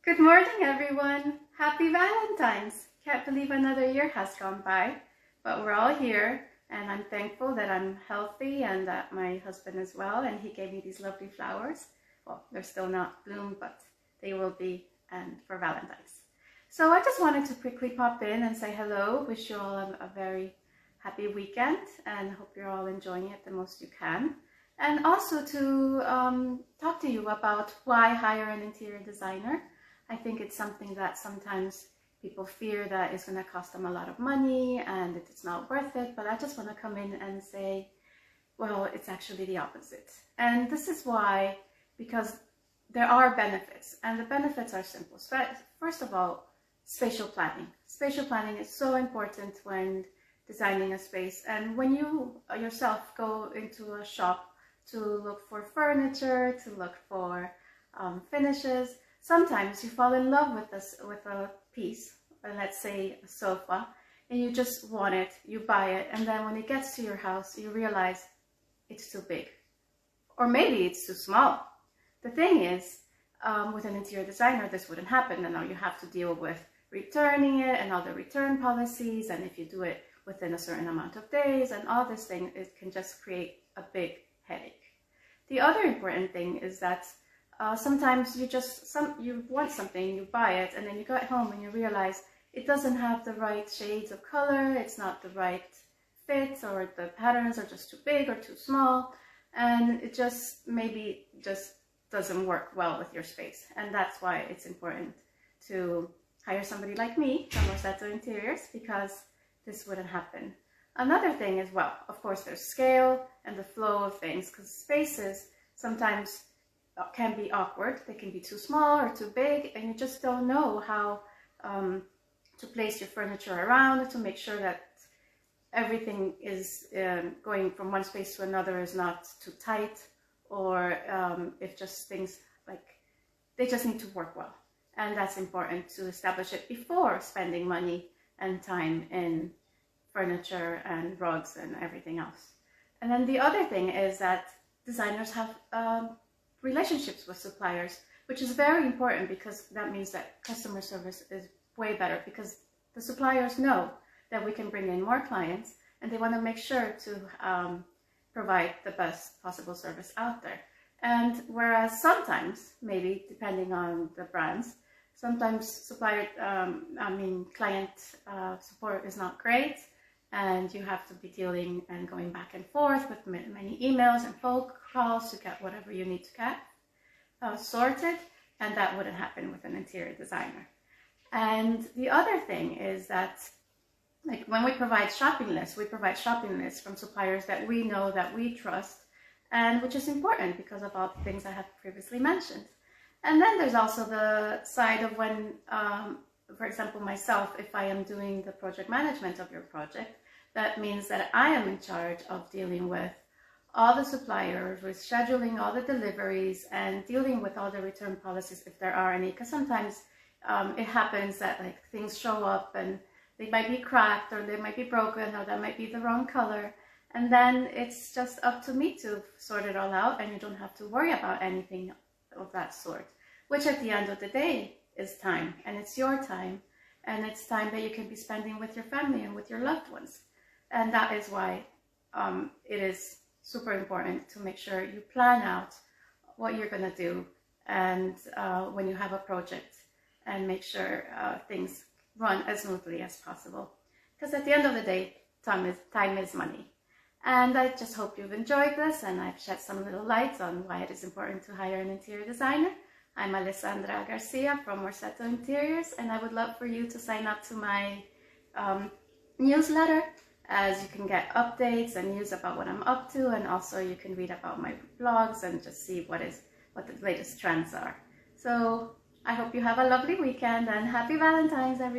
Good morning, everyone. Happy Valentines. Can't believe another year has gone by, but we're all here, and I'm thankful that I'm healthy and that my husband is well, and he gave me these lovely flowers. Well, they're still not bloomed, but they will be, and for Valentine's. So I just wanted to quickly pop in and say hello. Wish you all a very happy weekend, and hope you're all enjoying it the most you can. And also to talk to you about why hire an interior designer. I think it's something that sometimes people fear that it's going to cost them a lot of money and it's not worth it. But I just want to come in and say, well, it's actually the opposite. And this is why, because there are benefits, and the benefits are simple. So first of all, spatial planning. Spatial planning is so important when designing a space. And when you yourself go into a shop to look for furniture, to look for finishes, sometimes you fall in love with a piece, let's say a sofa, and you just want it, you buy it, and then when it gets to your house, you realize it's too big. Or maybe it's too small. The thing is, with an interior designer, this wouldn't happen, and now you have to deal with returning it and all the return policies, and if you do it within a certain amount of days and all this thing, it can just create a big headache. The other important thing is that sometimes you want something, you buy it, and then you get home and you realize it doesn't have the right shades of color, it's not the right fit, or the patterns are just too big or too small, and it just maybe just doesn't work well with your space. And that's why it's important to hire somebody like me from Alessandra Interiors, because this wouldn't happen. Another thing is, well, of course, there's scale and the flow of things, because spaces sometimes can be awkward. They can be too small or too big, and you just don't know how to place your furniture around to make sure that everything is going from one space to another is not too tight, or if just things like they just need to work well. And that's important to establish it before spending money and time in furniture and rugs and everything else. And then the other thing is that designers have relationships with suppliers, which is very important, because that means that customer service is way better, because the suppliers know that we can bring in more clients, and they want to make sure to provide the best possible service out there. And whereas sometimes, maybe depending on the brands, sometimes client support is not great, and you have to be dealing and going back and forth with many emails and phone calls to get whatever you need to get sorted, and that wouldn't happen with an interior designer. And the other thing is that, like, when we provide shopping lists from suppliers that we know, that we trust, and which is important because of all the things I have previously mentioned. And then there's also the side of when, for example, myself, if I am doing the project management of your project, that means that I am in charge of dealing with all the suppliers, with scheduling all the deliveries, and dealing with all the return policies if there are any. Because sometimes it happens that, like, things show up and they might be cracked, or they might be broken, or that might be the wrong color. And then it's just up to me to sort it all out, and you don't have to worry about anything of that sort, which at the end of the day is time, and it's your time, and it's time that you can be spending with your family and with your loved ones. And that is why it is super important to make sure you plan out what you're going to do, and when you have a project, and make sure things run as smoothly as possible, because at the end of the day, time is money. And I just hope you've enjoyed this, and I've shed some little light on why it is important to hire an interior designer. I'm Alessandra Garcia from Alessandra Interiors, and I would love for you to sign up to my newsletter, as you can get updates and news about what I'm up to, and also you can read about my blogs and just see what the latest trends are. So I hope you have a lovely weekend, and happy Valentine's, everyone.